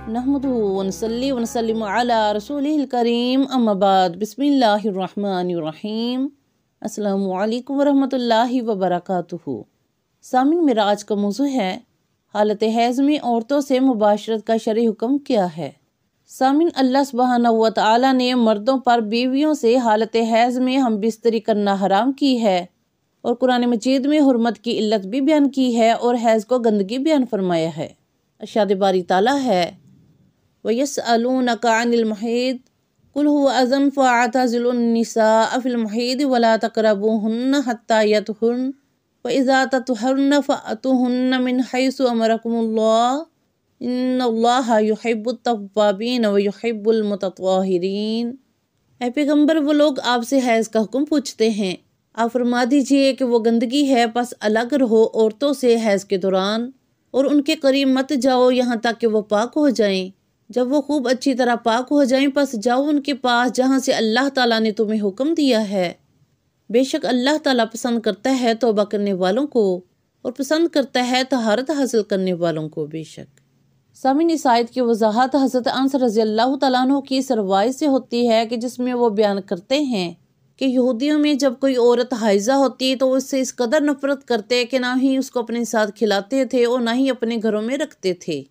नहमदुहु व नसल्ली व नसल्लिमु अला रसूलिहिल करीम अम्मा बाद बिस्मिल्लाहिर्रहमानिर्रहीम। अस्सलामु अलैकुम वरहमतुल्लाहि वबरकातुहु। सामिन मेरा आज का मौजू है हालत हैज़ में औरतों से मुबाशरत का शरई हुक्म क्या है। सामिन, अल्लाह सुब्हानहु व तआला ने मर्दों पर बीवियों से हालत हैज़ में हम बिस्तरी करना हराम की है और कुरान मजीद में हुर्मत की इल्लत भी बयान की है और हैज़ को गंदगी बयान फरमाया है। अरशाद बारी ताला है, वयसअलूनका अनिल महीद कुल हुवा अज़न फ़अतज़िलुन निसाअ फ़िल महीद वला तक़रबूहुन्ना हत्ता यतहुर्न व इज़ा ततहरन फ़अतूहुन्ना मिन हैसु अमरकुमुल्लाह इन्नल्लाहा युहिब्बुत तव्वाबीन व युहिब्बुल मुतत्वाहिरीन। ऐ पैगंबर, वो लोग आपसे हैज़ का हुक्म पूछते हैं, आप फरमा दीजिए कि वो गंदगी है, बस अलग रहो औरतों से हैज़ के दौरान और उनके करीब मत जाओ यहाँ तक कि वो पाक हो जाएं। जब वो खूब अच्छी तरह पाक हो जाएं, बस जाओ उनके पास जहाँ से अल्लाह ताला ने तुम्हें हुक्म दिया है। बेशक अल्लाह ताला पसंद करता है तौबा करने वालों को और पसंद करता है तहारत हासिल करने वालों को। बेशक सामिन, इस आयत की वजाहत हज़रत अनस रज़ियल्लाहु तआला अन्हु की इस रवायत से होती है कि जिसमें वो बयान करते हैं कि यहूदियों में जब कोई औरत हाइज़ा होती तो उससे इस कदर नफरत करते कि ना ही उसको अपने साथ खिलाते थे और ना ही अपने घरों में रखते थे,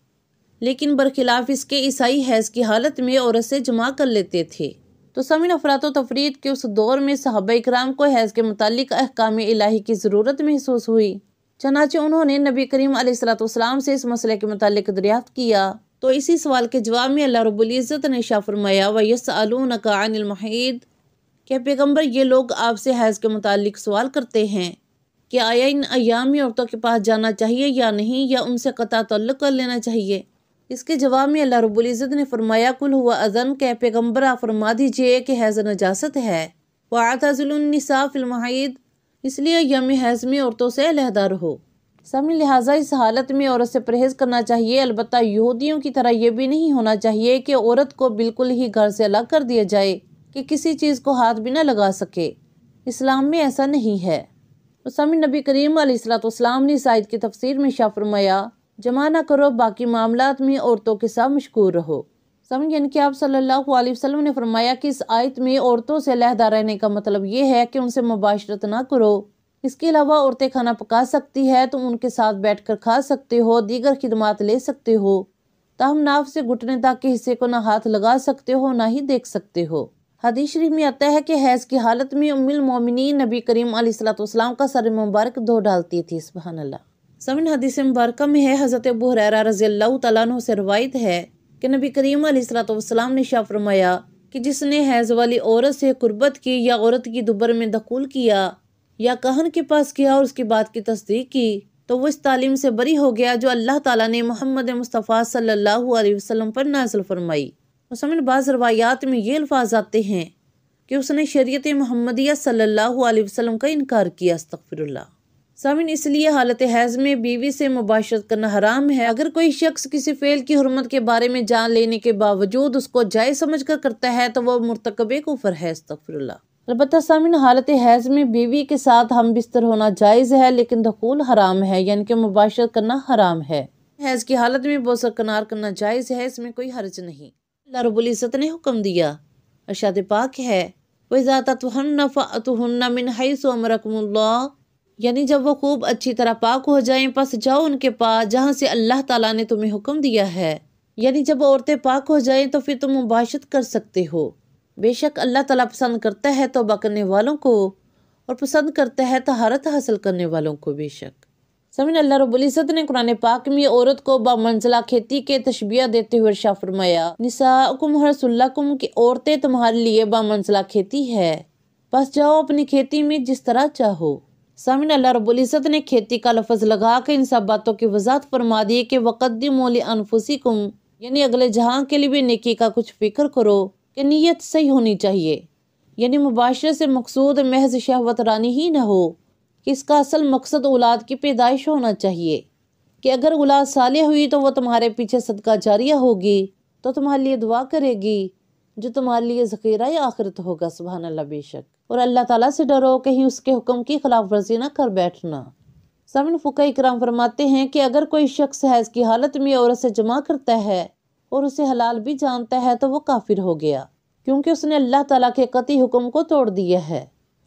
लेकिन बरखिलाफ इसके ईसाई हैज़ की हालत में औरत से जमा कर लेते थे। तो सामिन, अफरात व तफरीद के उस दौर में सहाबा इकराम को हैज़ के मुतालिक अहकाम इलाही की ज़रूरत महसूस हुई। चनाचे उन्होंने नबी करीम अलैहिस्सलाम से इस मसले के मुतालिक दरियाफ्त किया तो इसी सवाल के जवाब में अल्लाह रब्बुल इज़्ज़त ने इरशाद फरमाया, वयसअलूनका अनिल महीद, क्या पैगंबर ये लोग आपसे हैज़ के मुतालिक सवाल करते हैं कि आया इन अय्याम में औरतों के पास जाना चाहिए या नहीं, या उनसे क़ता तअल्लुक़ कर लेना चाहिए। इसके जवाब में अल्लाह रब्बुल इज़्ज़त ने फरमाया, कुल हुवा अज़न, क्या पैगंबर आप फरमा दीजिए कि हैज़ नजासत है, वअतज़िलुन निसा फ़िल महीद, इसलिए अय्याम हैज़ में औरतों से अलहदा रहो। सामिन, लिहाजा इस हालत में औरत से परहेज़ करना चाहिए। अलबत्ता यहूदियों की तरह यह भी नहीं होना चाहिए कि औरत को बिल्कुल ही घर से अलग कर दिया जाए कि किसी चीज़ को हाथ भी न लगा सके। इस्लाम में ऐसा नहीं है। तो सामिन, नबी करीम अलैहिस्सलाम ने इस आयत की तफसीर में इरशाद फरमाया, जमा ना करो, बाकी मामलात में औरतों के साथ मशकूर रहो। सामिन, यानी कि आप सल्लल्लाहु अलैहि वसल्लम ने फरमाया कि इस आयत में औरतों से अलहदा रहने का मतलब ये है कि उनसे मुबाशरत ना करो। इसके अलावा औरतें खाना पका सकती है, तुम उनके साथ बैठकर खा सकते हो, दीगर खिदमात ले सकते हो, ताहम नाफ से घुटने तक के हिस्से को ना हाथ लगा सकते हो ना ही देख सकते हो। हदीस शरीफ में आता है कि हैज़ की हालत में उम्मुल मोमिनीन नबी करीम अलैहिस्सलाम का सर मुबारक धो डालती थी। सुभान अल्लाह। सामिन, हदीस मुबारक में है, हज़रत अबू हुरैरा रज़ियल्लाहु तआला अन्हु से रवायत है कि नबी करीम अलैहिस्सलाम ने इरशाद फरमाया कि जिसने हैज़ वाली औरत से कुर्बत की या औरत की दुबर में दखूल किया या कहन के पास किया और उसकी बात की तस्दीक की तो वो इस तालीम से बरी हो गया जो अल्लाह ताला ने मोहम्मद मुस्तफ़ा सल्लल्लाहु अलैहि वसल्लम पर नाज़िल फरमाई। सामिन, बाज़ रवायात में ये अल्फाज आते हैं कि उसने शरीयत मोहम्मदिया सल्लल्लाहु अलैहि वसल्लम का इनकार किया। अस्तग़फिरुल्लाह। सामिन, इसलिए हालत हैज़ में बीवी से मुबाशरत करना हराम है। अगर कोई शख्स किसी फेल की हुर्मत के बारे में जान लेने के बावजूद उसको जायज़ समझकर करता है तो वह मुर्तकबे कुफ्र है। अस्तग़फिरुल्लाह। अलबत्ता सामिन, हालत हैज़ में बीवी के साथ हम बिस्तर होना जायज़ है, लेकिन दखूल हराम है, यानी कि मुबाशरत करना हराम है। हैज़ की हालत में बोसा कनार करना जायज़ है, इसमें कोई हर्ज नहीं। अल्लाह रब्बुल इज़्ज़त ने हुक्म दिया, इरशाद पाक है, वइज़ा ततहरन फ़अतूहुन्ना मिन हैसु अमरकुमुल्लाह, यानी जब वो खूब अच्छी तरह पाक हो जाएं, बस जाओ उनके पास जहाँ से अल्लाह ताला ने तुम्हें हुक्म दिया है। यानी जब औरतें पाक हो जाएं तो फिर तुम मुबाशरत कर सकते हो। बेशक अल्लाह ताला पसंद करता है तौबा करने वालों को और पसंद करता है तहारत हासिल करने वालों को। बेशक सामिन, अल्लाह रब्बुल इज़्ज़त ने कुरान पाक में औरत को बामंज़िला खेती के तशबीह देते हुए इरशाद फरमाया, निसाउकुम हर्सुल लकुम, कि औरतें तुम्हारे लिए बामंज़िला खेती है, बस जाओ अपनी खेती में जिस तरह चाहो। सामिन, अल्लाह रब्बुल इज़्ज़त ने खेती का लफ्ज़ लगा कर इन सब बातों की वज़ाहत फरमा दी कि वक़द्दिमू लिअन्फुसिकुम, यानी अगले जहां के लिए भी नेकी का कुछ फिक्र करो कि नीयत सही होनी चाहिए। यानी मुबाशरत से मकसूद महज शहवत रानी ही न हो कि इसका असल मकसद औलाद की पैदाइश होना चाहिए कि अगर औलाद सालिह हुई तो वह तुम्हारे पीछे सदका जारिया होगी, तो तुम्हारे लिए दुआ करेगी, जो तुम्हारे लिए ज़ख़ीरा या आखिरत होगा। सुभान अल्लाह। बेशक और अल्लाह ताला से डरो, कहीं उसके हुक्म की खिलाफ वर्जी न कर बैठना। सामिन, फुक़हा इकराम फरमाते हैं कि अगर कोई शख्स हैज़ की हालत में औरत से जमा करता है اور اسے حلال بھی جانتا ہے تو وہ کافر ہو گیا، کیونکہ اس نے اللہ تعالیٰ کے قطعی حکم کو توڑ دیا ہے،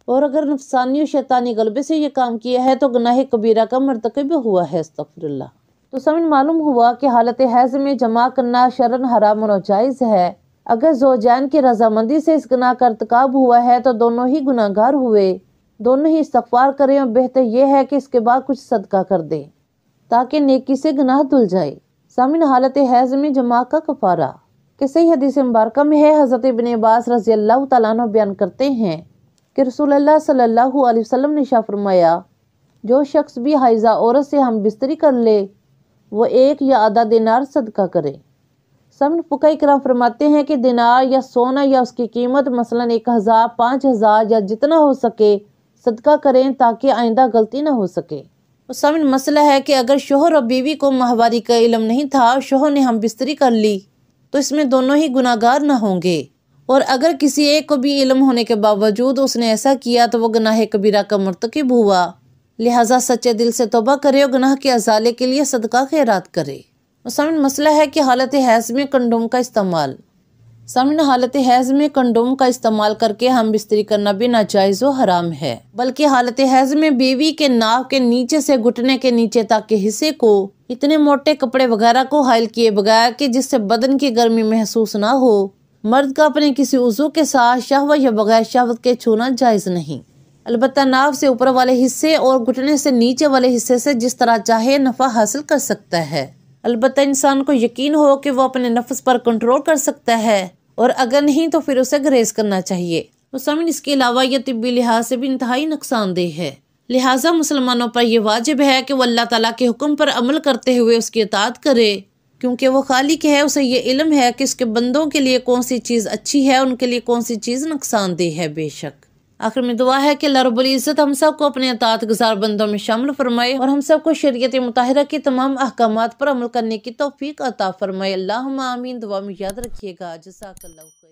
اور اگر نفسانی اور شیطانی غلبے سے یہ کام کیا ہے تو گناہ کبیرہ کا مرتکب ہوا ہے، استغفر اللہ۔ تو سامعین، معلوم ہوا کہ حالت حیض میں جماع کرنا شرعاً حرام و ناجائز ہے۔ اگر زوجین کی رضامندی سے اس گناہ کا ارتکاب ہوا ہے تو دونوں ہی گناہ گار ہوئے، دونوں ہی استغفار کریں، اور بہتر یہ ہے کہ اس کے بعد کچھ صدقہ کر دیں تاکہ نیکی سے گناہ دھل جائے۔ سامعین، حالت حیض میں جماع کا کفارہ کہ صحیح حدیث مبارکہ میں ہے، حضرت ابن عباس رضی اللہ تعالیٰ عنہ بیان کرتے ہیں کہ رسول اللہ صلی اللہ علیہ وسلم نے ارشاد فرمایا، جو شخص بھی حائضہ عورت سے ہم بستری کر لے وہ 1 یا آدھا دینار صدقہ کرے۔ سامعین، فقہاء کرام فرماتے ہیں کہ دینار یا سونا یا اس کی قیمت مثلاً 1000، 5000 یا جتنا ہو سکے صدقہ کریں تاکہ آئندہ غلطی نہ ہو سکے۔ اور سامعین، مسئلہ ہے کہ اگر شوہر اور بیوی کو ماہواری کا علم نہیں تھا اور شوہر نے ہم بستری کر لی تو اس میں دونوں ہی گناہ گار نہ ہوں گے، اور اگر کسی ایک کو بھی علم ہونے کے باوجود اس نے ایسا کیا تو وہ گناہ کبیرہ کا مرتکب ہوا۔ لہٰذا سچے دل سے توبہ کرے اور گناہ کے ازالے کے لیے صدقہ خیرات کرے۔ اور سامعین، مسئلہ ہے کہ حالت حیض میں کنڈوم کا استعمال۔ سامعین، حالت حیض میں کنڈوم کا استعمال کر کے ہم بستری کرنا بھی ناجائز و حرام ہے، بلکہ حالت حیض میں بیوی کے ناک کے نیچے سے گھٹنے کے نیچے تک کے حصے کو اتنے موٹے کپڑے وغیرہ کو حائل کیے بغیر کہ جس سے بدن کی گرمی محسوس نہ ہو، مرد کا اپنے کسی عضو کے ساتھ شہوت یا بغیر شہوت کے چھونا جائز نہیں، البتہ ناف سے اوپر والے حصے اور گھٹنے سے نیچے والے حصے سے جس طرح چاہے نفع حاصل کر سکتا ہے، البتہ انسان کو یقین ہو کہ وہ اپنے نفس پر کنٹرول کر سکتا ہے، اور اگر نہیں تو پھر اسے گریز کرنا چاہیے۔ تو سامعین، اس کے علاوہ یہ طبی لحاظ سے بھی انتہائی نقصان دہ ہے، لہٰذا مسلمانوں پر یہ واجب ہے کہ وہ اللہ تعالیٰ کے حکم پر عمل کرتے ہوئے اس کی اطاعت کرے، کیونکہ وہ خالق ہے، اسے یہ علم ہے کہ اس کے بندوں کے لیے کون سی چیز اچھی ہے، ان کے لیے کون سی چیز نقصان دہ ہے۔ بے شک آخر میں دعا ہے کہ اللہ رب العزت ہم سب کو اپنے اطاعت گزار بندوں میں شامل فرمائے اور ہم سب کو شریعت مطہرہ کے تمام احکامات پر عمل کرنے کی توفیق عطا فرمائے۔ اللہم آمین۔ دعا میں یاد رکھیے گا۔ جزاک اللہ خیر۔